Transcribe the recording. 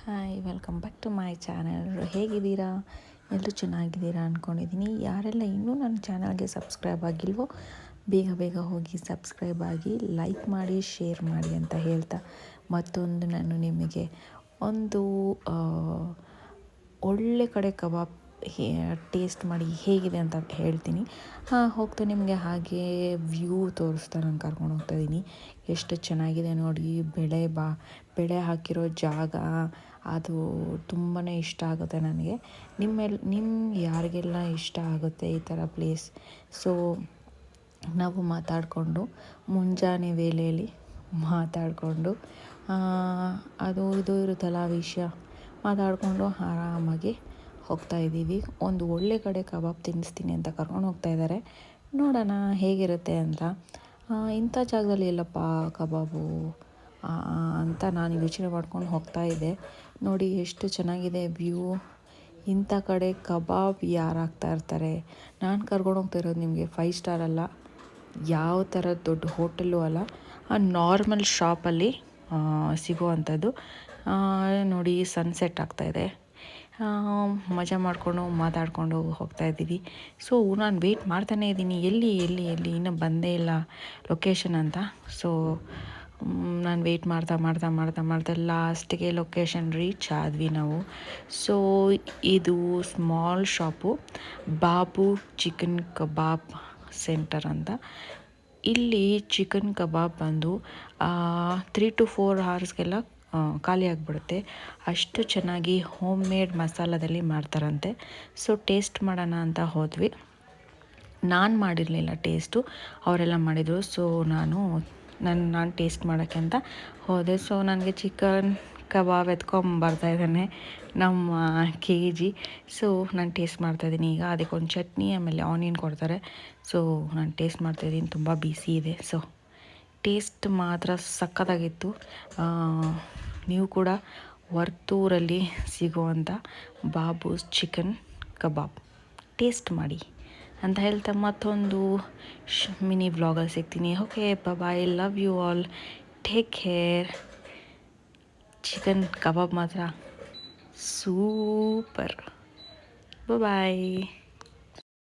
Hi, welcome back to my channel. ಹೇಗಿದ್ದೀರಾ? ಎಲ್ಲರೂ ಚೆನ್ನಾಗಿದ್ದೀರಾ ಅಂದ್ಕೊಂಡಿದ್ದೀನಿ. ಯಾರೆಲ್ಲ ಇನ್ನೂ ನನ್ನ ಚಾನಲ್ಗೆ ಸಬ್ಸ್ಕ್ರೈಬ್ ಆಗಿಲ್ವೋ ಬೇಗ ಬೇಗ ಹೋಗಿ ಸಬ್ಸ್ಕ್ರೈಬ್ ಆಗಿ, ಲೈಕ್ ಮಾಡಿ, ಶೇರ್ ಮಾಡಿ ಅಂತ ಹೇಳ್ತಾ, ಮತ್ತೊಂದು ನಾನು ನಿಮಗೆ ಒಂದು ಒಳ್ಳೆ ಕಡೆ ಕಬಾಬ್ ಟೇಸ್ಟ್ ಮಾಡಿ ಹೇಗಿದೆ ಅಂತ ಹೇಳ್ತೀನಿ. ಹೋಗ್ತಾ ನಿಮಗೆ ಹಾಗೆ ವ್ಯೂ ತೋರಿಸ್ತಾ ನಾನು ಕರ್ಕೊಂಡು ಹೋಗ್ತಾಯಿದ್ದೀನಿ. ಎಷ್ಟು ಚೆನ್ನಾಗಿದೆ ನೋಡಿ. ಬೆಳೆ ಹಾಕಿರೋ ಜಾಗ ಅದು ತುಂಬಾ ಇಷ್ಟ ಆಗುತ್ತೆ ನನಗೆ. ಯಾರಿಗೆಲ್ಲ ಇಷ್ಟ ಆಗುತ್ತೆ ಈ ಥರ ಪ್ಲೇಸ್. ಸೊ ನಾವು ಮಾತಾಡಿಕೊಂಡು ಮುಂಜಾನೆ ವೇಳೆಯಲ್ಲಿ ಮಾತಾಡಿಕೊಂಡು ಅದು ಇದು ಇರುತ್ತಲ್ಲ ವಿಷಯ ಮಾತಾಡಿಕೊಂಡು ಆರಾಮಾಗಿ ಹೋಗ್ತಾಯಿದ್ದೀವಿ. ಒಂದು ಒಳ್ಳೆ ಕಡೆ ಕಬಾಬ್ ತಿನ್ನಿಸ್ತೀನಿ ಅಂತ ಕರ್ಕೊಂಡು ಹೋಗ್ತಾಯಿದ್ದಾರೆ. ನೋಡೋಣ ಹೇಗಿರುತ್ತೆ ಅಂತ. ಇಂಥ ಜಾಗದಲ್ಲಿ ಎಲ್ಲಪ್ಪ ಕಬಾಬು ಅಂತ ನಾನು ಯೋಚನೆ ಮಾಡ್ಕೊಂಡು ಹೋಗ್ತಾಯಿದ್ದೆ. ನೋಡಿ ಎಷ್ಟು ಚೆನ್ನಾಗಿದೆ ವ್ಯೂ. ಇಂಥ ಕಡೆ ಕಬಾಬ್ ಯಾರು ಹಾಕ್ತಾ ಇರ್ತಾರೆ? ನಾನು ಕರ್ಕೊಂಡು ಹೋಗ್ತಾ ಇರೋದು ನಿಮಗೆ 5 ಸ್ಟಾರ್ ಅಲ್ಲ, ಯಾವ ಥರ ದೊಡ್ಡ ಹೋಟೆಲ್ಲು ಅಲ್ಲ, ನಾರ್ಮಲ್ ಶಾಪಲ್ಲಿ ಸಿಗುವಂಥದ್ದು. ನೋಡಿ ಸನ್ಸೆಟ್ ಆಗ್ತಾಯಿದೆ. ಮಜಾ ಮಾಡಿಕೊಂಡು ಮಾತಾಡಿಕೊಂಡು ಹೋಗ್ತಾಯಿದ್ದೀವಿ. ಸೊ ನಾನು ವೆಯ್ಟ್ ಮಾಡ್ತಾನೇ ಇದ್ದೀನಿ, ಎಲ್ಲಿ ಇನ್ನೂ ಬಂದೇ ಇಲ್ಲ ಲೊಕೇಶನ್ ಅಂತ. ಸೊ ನಾನು ವೆಯ್ಟ್ ಮಾಡ್ತಾ ಲಾಸ್ಟಿಗೆ ಲೊಕೇಶನ್ ರೀಚ್ ಆದ್ವಿ ನಾವು. ಸೊ ಇದು ಸ್ಮಾಲ್ ಶಾಪು, ಬಾಬು ಚಿಕನ್ ಕಬಾಬ್ ಸೆಂಟರ್ ಅಂತ. ಇಲ್ಲಿ ಚಿಕನ್ ಕಬಾಬ್ ಬಂದು 3 to 4 hours ಖಾಲಿ ಆಗಿಬಿಡುತ್ತೆ. ಅಷ್ಟು ಚೆನ್ನಾಗಿ ಹೋಮ್ ಮೇಡ್ ಮಸಾಲದಲ್ಲಿ ಮಾಡ್ತಾರಂತೆ. ಸೊ ಟೇಸ್ಟ್ ಮಾಡೋಣ ಅಂತ ಹೋದ್ವಿ. ನಾನು ಮಾಡಿರಲಿಲ್ಲ ಟೇಸ್ಟು, ಅವರೆಲ್ಲ ಮಾಡಿದರು. ಸೊ ನಾನು ಟೇಸ್ಟ್ ಮಾಡೋಕ್ಕೆ ಅಂತ ಹೋದೆ. ಸೊ ನನಗೆ ಚಿಕನ್ ಕಬಾಬ್ ಎತ್ಕೊಂಬರ್ತಾಯಿದ್ದಾನೆ ನಮ್ಮ KG. ಸೊ ನಾನು ಟೇಸ್ಟ್ ಮಾಡ್ತಾಯಿದ್ದೀನಿ ಈಗ. ಅದಕ್ಕೊಂದು ಚಟ್ನಿ ಆಮೇಲೆ ಆನಿಯನ್ ಕೊಡ್ತಾರೆ. ಸೊ ನಾನು ಟೇಸ್ಟ್ ಮಾಡ್ತಾಯಿದ್ದೀನಿ, ತುಂಬ ಬಿಸಿ ಇದೆ. ಸೊ ಟೇಸ್ಟ್ ಮಾತ್ರ ಸಖತ್ತಾಗಿತ್ತು. ನೀವು ಕೂಡ ವರ್ತೂರಲ್ಲಿ ಸಿಗುವಂಥ ಬಾಬೂಸ್ ಚಿಕನ್ ಕಬಾಬ್ ಟೇಸ್ಟ್ ಮಾಡಿ ಅಂತ ಹೇಳ್ತಾ ಮತ್ತೊಂದು ಮಿನಿ ವ್ಲಾಗಲ್ಲಿ ಸಿಗ್ತೀನಿ. Okay, bye, love you all, take care. Chicken kebab ಮಾತ್ರ ಸೂಪರ್. ಬಾಯ್.